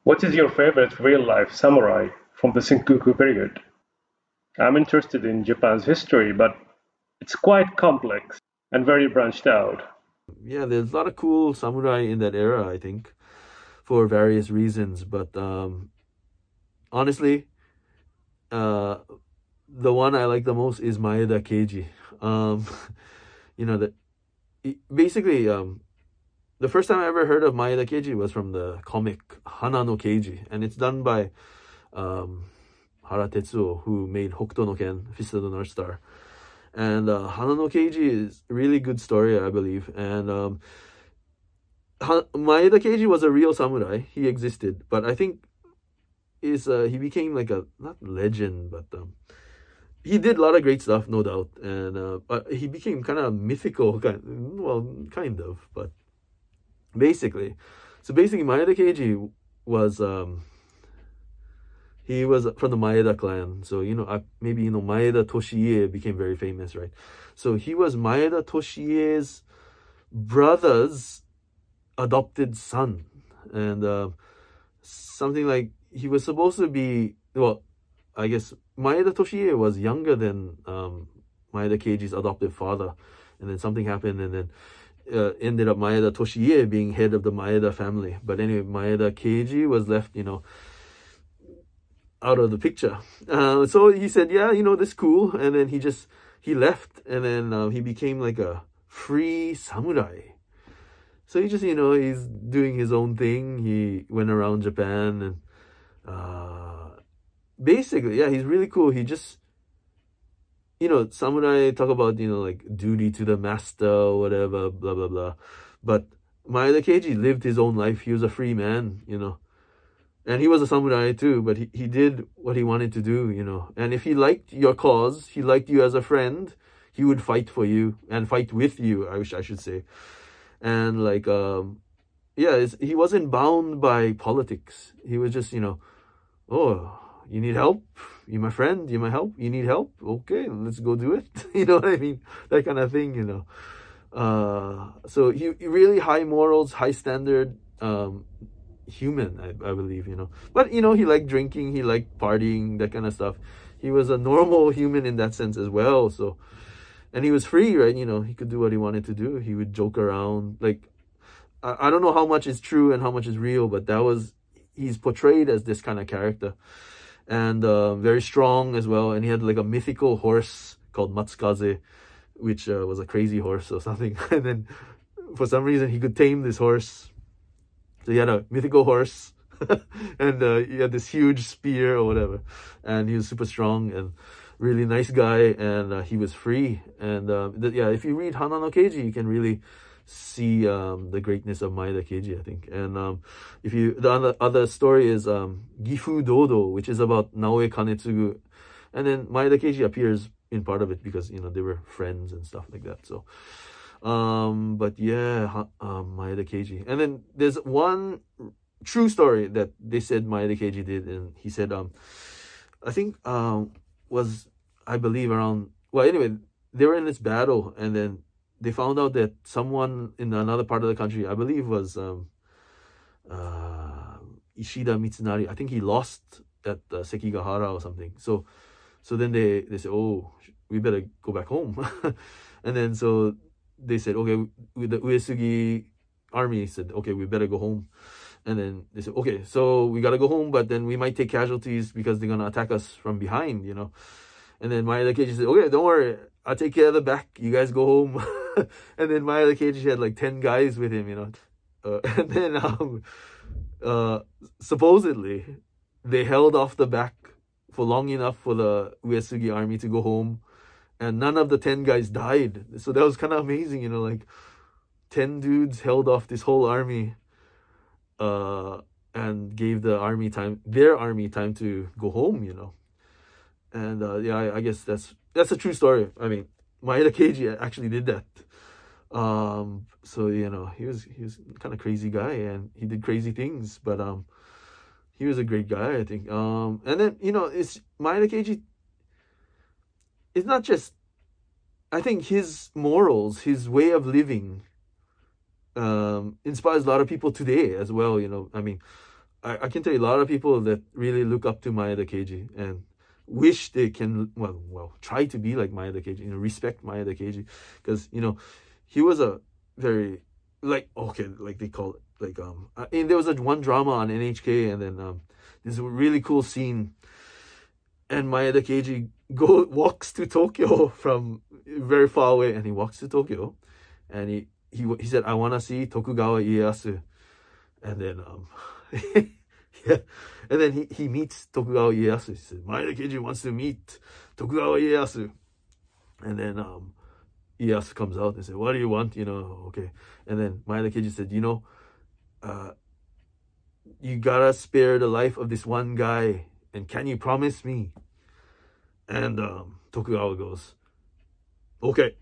What is your favorite real-life samurai from the Sengoku period? I'm interested in Japan's history, but it's quite complex and very branched out. Yeah, there's a lot of cool samurai in that era, I think, for various reasons. But honestly, uh, the one I like the most is Maeda Keiji. Um, you know that basically the first time I ever heard of Maeda Keiji was from the comic Hana no Keiji, and it's done by um, Hara Tetsuo, who made Hokuto no Ken, Fist of the North Star. And Hana no Keiji is a really good story, I believe. And Maeda Keiji was a real samurai. He existed, but I think he became like a, not legend, but he did a lot of great stuff, no doubt. And he became kind of mythical, kind of, but basically. So basically, Maeda Keiji was he was from the Maeda clan. So, maybe, Maeda Toshiie became very famous, right? So he was Maeda Toshie's brother's adopted son. And something like, he was supposed to be, well, I guess Maeda Toshie was younger than Maeda Keiji's adoptive father. And then something happened, and then ended up Maeda Toshie being head of the Maeda family. But anyway, Maeda Keiji was left, out of the picture. So he said, yeah, this is cool. And then he left, and then he became like a free samurai. So he just, he's doing his own thing. He went around Japan, and basically, yeah, he's really cool. He just, samurai talk about, like duty to the master or whatever, blah, blah, blah. But Maeda Keiji lived his own life. He was a free man, And he was a samurai too, but he did what he wanted to do, And if he liked your cause, he liked you as a friend, he would fight for you and fight with you, I should say. And like, yeah, he wasn't bound by politics. He was just, oh, you need help? You my friend? You my help? You need help? Okay, let's go do it. You know what I mean? That kind of thing, So he really high morals, high standard, human, I believe, But, he liked drinking, he liked partying, that kind of stuff. He was a normal human in that sense as well, so. And he was free, right? He could do what he wanted to do. He would joke around. Like, I don't know how much is true and how much is real, but he's portrayed as this kind of character. And very strong as well. And he had like a mythical horse called Matsukaze, which was a crazy horse or something. And then for some reason he could tame this horse. So he had a mythical horse and he had this huge spear or whatever. And he was super strong and really nice guy. And he was free. And yeah, if you read Hana no Keiji, you can really see the greatness of Maeda Keiji, I think. And the other story is Gifu Dodo, which is about Naoe Kanetsugu. And then Maeda Keiji appears in part of it because, they were friends and stuff like that. So but yeah, Maeda Keiji. And then there's one true story that they said Maeda Keiji did, and he said I think was, I believe, around, well, anyway, they were in this battle, and then they found out that someone in another part of the country, I believe was Ishida Mitsunari, I think he lost at Sekigahara or something. So then they said, oh, we better go back home. And then so they said, okay, with the Uesugi army said, okay, we better go home. And then they said, okay, so we got to go home, but then we might take casualties because they're going to attack us from behind, And then Maeda Keiji said, okay, don't worry, I'll take care of the back. You guys go home. And then Maeda Keiji had like 10 guys with him, And then supposedly they held off the back for long enough for the Uesugi army to go home. And none of the 10 guys died. So that was kind of amazing, like 10 dudes held off this whole army and gave their army time to go home, And yeah, I guess that's a true story. I mean, Maeda Keiji actually did that. So, he was kind of crazy guy, and he did crazy things, but he was a great guy, I think. And then, it's Maeda Keiji. It's not just, I think his morals, his way of living inspires a lot of people today as well, I mean, I can tell you a lot of people that really look up to Maeda Keiji and wish they can, well, try to be like Maeda Keiji, you know, respect Maeda Keiji, because, you know, he was a very, like, okay, like they call it, like, and there was one drama on NHK, and then this really cool scene, and Maeda Keiji walks to Tokyo from very far away, and he walks to Tokyo, and he said, I want to see Tokugawa Ieyasu, and then yeah, and then he meets Tokugawa Ieyasu. He said, Maeda Keiji wants to meet Tokugawa Ieyasu, and then Ieyasu comes out and said, what do you want? You know, okay. And then Maeda Keiji said, you know, you gotta spare the life of this one guy, and can you promise me? And Tokugawa goes, okay,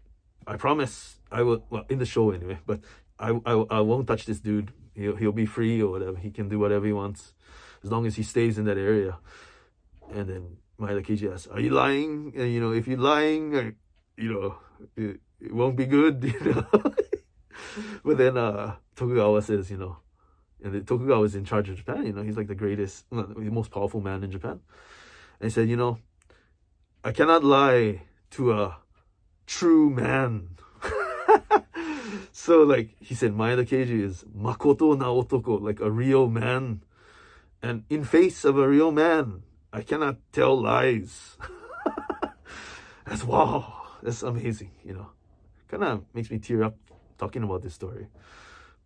I promise I will, well, in the show anyway, but I won't touch this dude. He'll be free or whatever. He can do whatever he wants as long as he stays in that area. And then Maeda Keiji asks, are you lying? And, you know, if you're lying, you know, it won't be good, you know. But then Tokugawa says, you know, and Tokugawa is in charge of Japan, you know, he's like the greatest, the most powerful man in Japan. And he said, you know, I cannot lie to a true man. So, like, he said, Maeda Keiji is makoto na otoko, like a real man. And in face of a real man, I cannot tell lies. That's, wow, that's amazing, you know. Kind of makes me tear up talking about this story.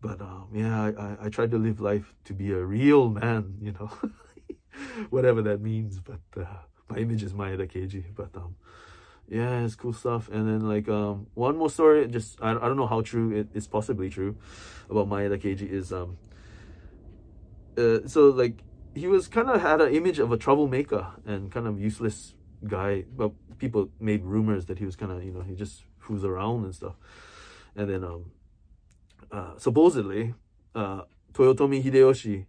But, yeah, I tried to live life to be a real man, you know. Whatever that means, but my image is Maeda Keiji. But, yeah, it's cool stuff. And then, like, one more story, just, I don't know how true it's possibly true about Maeda Keiji is, so, like, he was kind of had an image of a troublemaker and kind of useless guy. But people made rumors that he was kind of, you know, he just fools around and stuff. And then, supposedly, Toyotomi Hideyoshi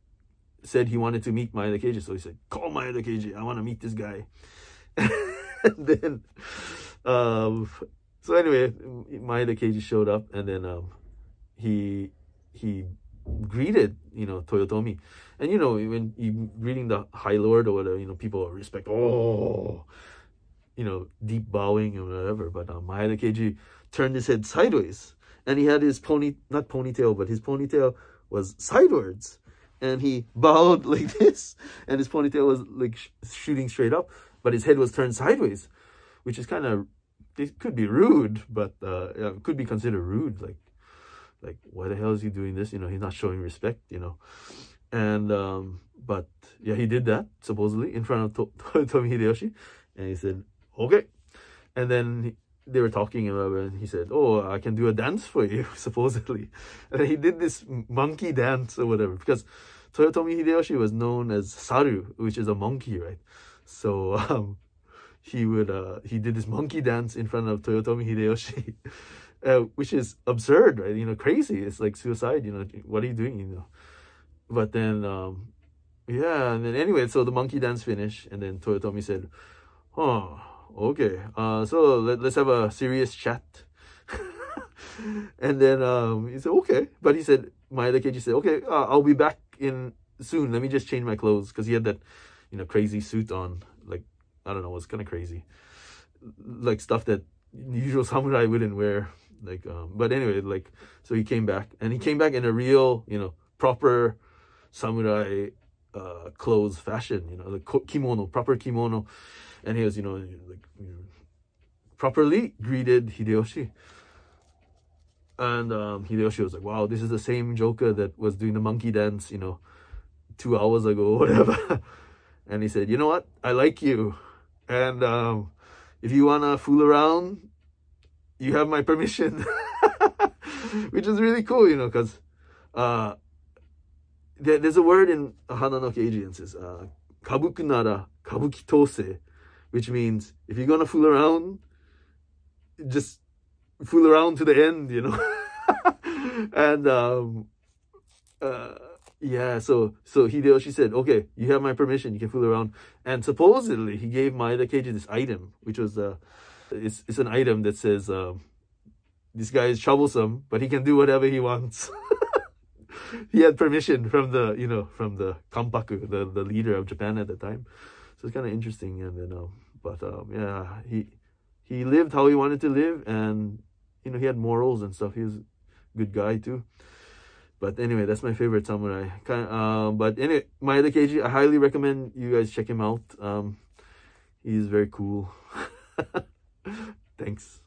said he wanted to meet Maeda Keiji. So he said, call Maeda Keiji, I want to meet this guy. And then, so anyway, Maeda Keiji showed up, and then he greeted, you know, Toyotomi. And, you know, when you reading the High Lord or whatever, you know, people respect, oh, you know, deep bowing or whatever. But Maeda Keiji turned his head sideways, and he had his not ponytail, but his ponytail was sidewards, and he bowed like this, and his ponytail was like shooting straight up, but his head was turned sideways, which is kind of, it could be rude, but it could be considered rude. Like, why the hell is he doing this? You know, he's not showing respect, you know. And, but yeah, he did that, supposedly, in front of Toyotomi Hideyoshi. And he said, okay. And then they were talking, and he said, oh, I can do a dance for you, supposedly. And he did this monkey dance or whatever, because Toyotomi Hideyoshi was known as Saru, which is a monkey, right? So, he did this monkey dance in front of Toyotomi Hideyoshi, which is absurd, right? You know, crazy. It's like suicide, you know, what are you doing, you know? But then, yeah, and then anyway, so the monkey dance finished, and then Toyotomi said, oh, okay, so let's have a serious chat. And then he said, okay. But he said, Maeda Keiji said, okay, I'll be back in soon. Let me just change my clothes, because he had that, you know, crazy suit on, like, I don't know, it was kind of crazy, like stuff that usual samurai wouldn't wear, like, but anyway, like, so he came back, and he came back in a real, you know, proper samurai clothes fashion, you know, the kimono, proper kimono, and he was, you know, like, you know, properly greeted Hideyoshi. And Hideyoshi was like, wow, this is the same Joker that was doing the monkey dance, you know, 2 hours ago or whatever. And he said, you know what, I like you, and if you wanna fool around, you have my permission. Which is really cool, you know, because there's a word in Hana no Keiji, and says, kabuku nara kabuki tose, which means if you're gonna fool around, just fool around to the end, you know. And yeah, so Hideyoshi said, okay, you have my permission, you can fool around. And supposedly he gave Maeda Keiji this item, which was it's an item that says, this guy is troublesome, but he can do whatever he wants. he had permission from the, you know, from the Kampaku, the leader of Japan at the time. So it's kind of interesting. And then, yeah, he lived how he wanted to live, and you know, he had morals and stuff. He was a good guy too. But anyway, that's my favorite samurai. But anyway, Maeda Keiji, I highly recommend you guys check him out. He's very cool. Thanks.